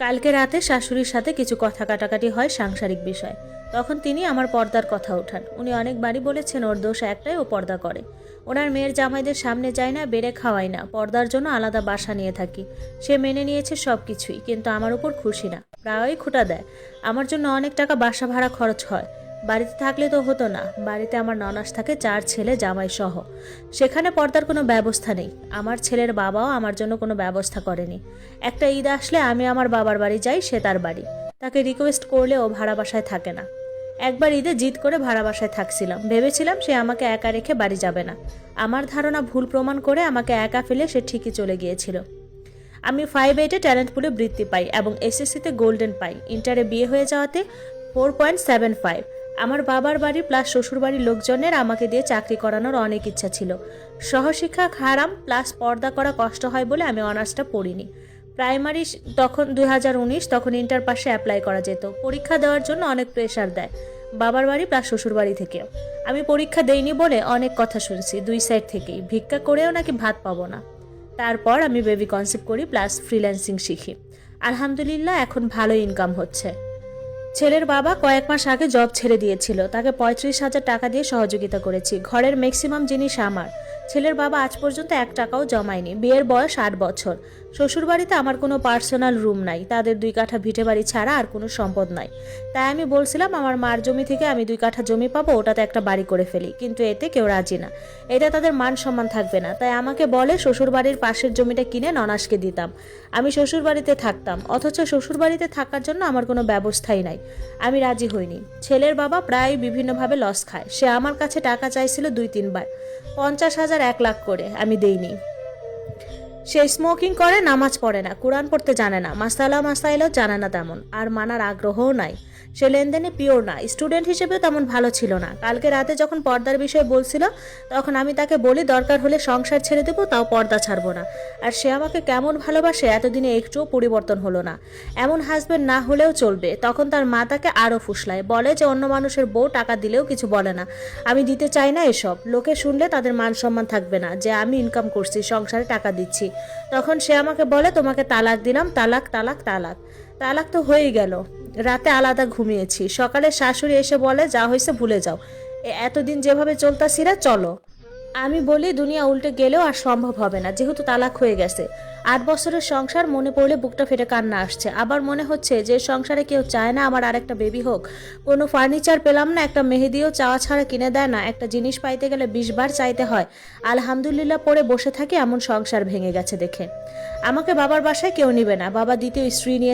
কালকে রাতে শাশুড়ির সাথে কিছু কথা কাটাকাটি হয় সাংসারিক বিষয়। তখন তিনি আমার পর্দার কথা ওঠান। উনি অনেকবারই বলেছেন ওর দোষ একটাই, ও পর্দা করে। ওনার মেয়ের জামাইদের সামনে যায় না, বেড়ে খাওয়ায় না, পর্দার জন্য আলাদা বাসা নিয়ে থাকি। সে মেনে নিয়েছে সব কিছুই, কিন্তু আমার উপর খুশি না, প্রায়ই খোঁটা দেয়। আমার জন্য অনেক টাকা বাসা ভাড়া খরচ হয়। বাড়িতে থাকলে তো হতো না, বাড়িতে আমার ননাস থাকে 4 ছেলে জামাই সহ। সেখানে পর্দার কোনো ব্যবস্থা নেই। আমার ছেলের বাবাও আমার জন্য কোনো ব্যবস্থা করেনি। একটা ঈদ আসলে আমি আমার বাবার বাড়ি যাই, সে তার বাড়ি। তাকে রিকোয়েস্ট করলে ও ভাড়া বাসায় থাকে না। একবার ঈদে জিদ করে ভাড়া বাসায় থাকছিলাম, ভেবেছিলাম সে আমাকে একা রেখে বাড়ি যাবে না। আমার ধারণা ভুল প্রমাণ করে আমাকে একা ফেলে সে ঠিকই চলে গিয়েছিল। আমি 5-8-এ ট্যালেন্ট পুলে বৃত্তি পাই এবং এসএসসিতে গোল্ডেন পাই। ইন্টারে বিয়ে হয়ে যাওয়াতে 4.75। আমার বাবার বাড়ি প্লাস শ্বশুর বাড়ির লোকজনের আমাকে দিয়ে চাকরি করানোর অনেক ইচ্ছা ছিল। সহশিক্ষা হারাম প্লাস পর্দা করা কষ্ট হয় বলে আমি অনার্সটা পড়িনি। প্রাইমারি তখন 2019, তখন ইন্টার পাশে অ্যাপ্লাই করা যেত। পরীক্ষা দেওয়ার জন্য অনেক প্রেশার দেয় বাবার বাড়ি প্লাস শ্বশুর বাড়ি থেকেও। আমি পরীক্ষা দেইনি বলে অনেক কথা শুনছি দুই সাইড থেকেই, ভিক্ষা করেও নাকি ভাত পাবো না। তারপর আমি বেবি কনসেপ্ট করি প্লাস ফ্রিল্যান্সিং শিখি। আলহামদুলিল্লাহ এখন ভালো ইনকাম হচ্ছে। ছেলের বাবা কয়েক মাস আগে জব ছেড়ে দিয়েছিল, তাকে 35,000 টাকা দিয়ে সহযোগিতা করেছি। ঘরের ম্যাক্সিমাম জিনিস আমার। ছেলের বাবা আজ পর্যন্ত 1 টাকাও জমায়নি। বিয়ের বয়স 8 বছর। শ্বশুরবাড়িতে আমার কোনো পার্সোনাল রুম নাই, তাদের 2 কাঠা ভিটে বাড়ি ছাড়া আর কোনো সম্পদ নাই। তাই আমি বলছিলাম আমার মার জমি থেকে আমি 2 কাঠা জমি পাবো, ওটাতে একটা বাড়ি করে ফেলি, কিন্তু এতে কেউ রাজি না। এটা তাদের মান সম্মান থাকবে না। তাই আমাকে বলে শ্বশুরবাড়ির পাশের জমিটা কিনে ননাসকে দিতাম, আমি শ্বশুরবাড়িতে থাকতাম। অথচ শ্বশুরবাড়িতে থাকার জন্য আমার কোনো ব্যবস্থাই নাই। আমি রাজি হইনি। ছেলের বাবা প্রায় বিভিন্নভাবে লস খায়। সে আমার কাছে টাকা চাইছিল 2-3 বার, 50,000 1 লাখ করে, আমি দেইনি। সে স্মোকিং করে, নামাজ পড়ে না, কোরআন পড়তে জানে না, মাসাইলও জানে না তেমন, আর মানার আগ্রহও নাই। সে লেনদেনে পিওর না, স্টুডেন্ট হিসেবেও তেমন ভালো ছিল না। কালকে রাতে যখন পর্দার বিষয়ে বলছিল, তখন আমি তাকে বলি দরকার হলে সংসার ছেড়ে দেবো, তাও পর্দা ছাড়বো না। আর সে আমাকে কেমন ভালোবাসে এতদিনে একটুও পরিবর্তন হলো না। এমন হাজবেন্ড না হলেও চলবে। তখন তার মা তাকে আরও ফুসলায়, বলে যে অন্য মানুষের বউ টাকা দিলেও কিছু বলে না। আমি দিতে চাই না এসব। লোকে শুনলে তাদের মান সম্মান থাকবে না যে আমি ইনকাম করছি, সংসারে টাকা দিচ্ছি। তখন সে আমাকে বলে তোমাকে তালাক দিলাম, তালাক তালাক তালাক। তালাক তো হয়েই গেল। রাতে আলাদা ঘুমিয়েছি। সকালে শাশুড়ি এসে বলে যা হয়েছে ভুলে যাও, এতদিন যেভাবে চলতাছিরা চলো। আমি বলি দুনিয়া উল্টে গেলেও আর সম্ভব হবে না, যেহেতু তালাক হয়ে গেছে। 8 বছরের সংসার, মনে পড়লে বুকটা ফেটে কান্না আসছে। আবার মনে হচ্ছে যে সংসারে কেউ চায় না আমার আরেকটা বেবি হোক। কোনো ফার্নিচার পেলাম না, একটা মেহেদিও চাওয়া ছাড়া কিনে দেয় না। একটা জিনিস পাইতে গেলে 20 বার চাইতে হয়। আলহামদুলিল্লাহ পরে বসে থাকি, এমন সংসার ভেঙে গেছে দেখে। আমাকে বাবার বাসায় কেউ নিবে না। বাবা দ্বিতীয় স্ত্রী নিয়ে